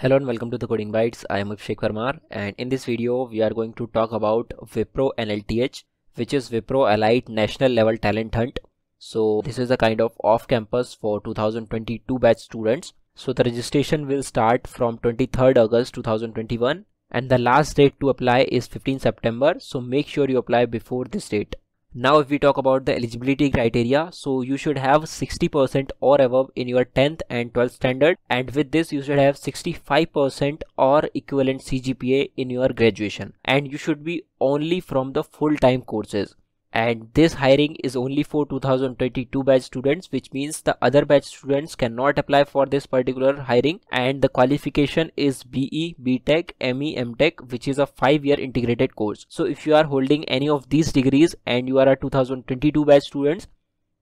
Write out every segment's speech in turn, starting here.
Hello and welcome to the Coding Bytes. I am Abhishek Parmar, and in this video we are going to talk about Wipro NLTH, which is Wipro Elite National Level Talent Hunt. So this is a kind of off-campus for 2022 batch students. So the registration will start from 23rd August 2021 and the last date to apply is 15 September. So make sure you apply before this date. Now if we talk about the eligibility criteria, so you should have 60% or above in your 10th and 12th standard, and with this you should have 65% or equivalent CGPA in your graduation, and you should be only from the full-time courses. And this hiring is only for 2022 batch students, which means the other batch students cannot apply for this particular hiring, and the qualification is BE, BTech, ME, MTech, which is a 5-year integrated course. So if you are holding any of these degrees and you are a 2022 batch students,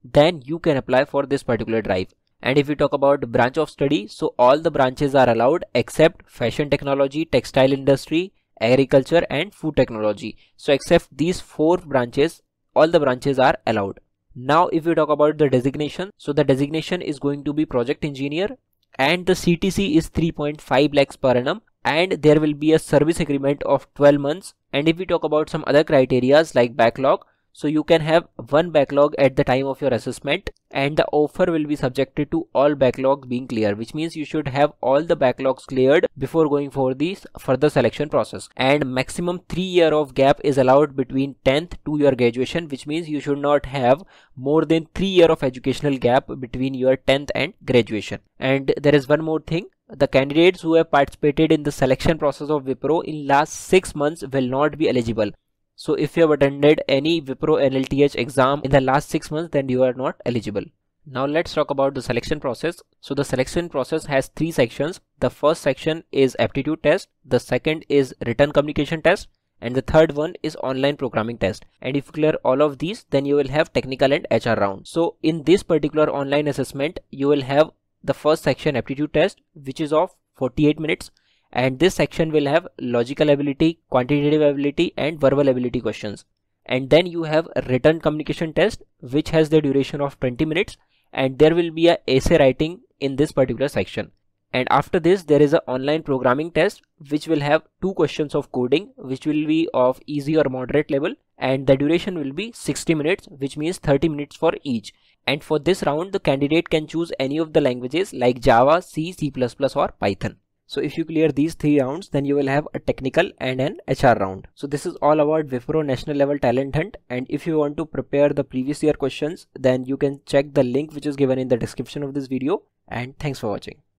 then you can apply for this particular drive. And if we talk about branch of study, so all the branches are allowed except fashion technology, textile industry, agriculture and food technology. So except these 4 branches, all the branches are allowed. Now if we talk about the designation, so the designation is going to be project engineer and the CTC is 3.5 lakhs per annum, and there will be a service agreement of 12 months. And if we talk about some other criterias like backlog, so you can have one backlog at the time of your assessment, and the offer will be subjected to all backlogs being clear, which means you should have all the backlogs cleared before going for the further selection process. And maximum 3 year of gap is allowed between 10th to your graduation, which means you should not have more than 3 year of educational gap between your 10th and graduation. And there is one more thing. The candidates who have participated in the selection process of Wipro in last 6 months will not be eligible. So if you have attended any Wipro NLTH exam in the last 6 months, then you are not eligible. Now let's talk about the selection process. So the selection process has 3 sections. The first section is aptitude test, the second is written communication test, and the third one is online programming test. And if you clear all of these, then you will have technical and HR round. So in this particular online assessment, you will have the first section aptitude test, which is of 48 minutes. And this section will have logical ability, quantitative ability and verbal ability questions. And then you have a written communication test, which has the duration of 20 minutes, and there will be a essay writing in this particular section. And after this there is an online programming test, which will have 2 questions of coding, which will be of easy or moderate level, and the duration will be 60 minutes, which means 30 minutes for each. And for this round the candidate can choose any of the languages like Java, C, C++ or Python. So if you clear these 3 rounds, then you will have a technical and an HR round. So this is all about Wipro National Level Talent Hunt. And if you want to prepare the previous year questions, then you can check the link which is given in the description of this video. And thanks for watching.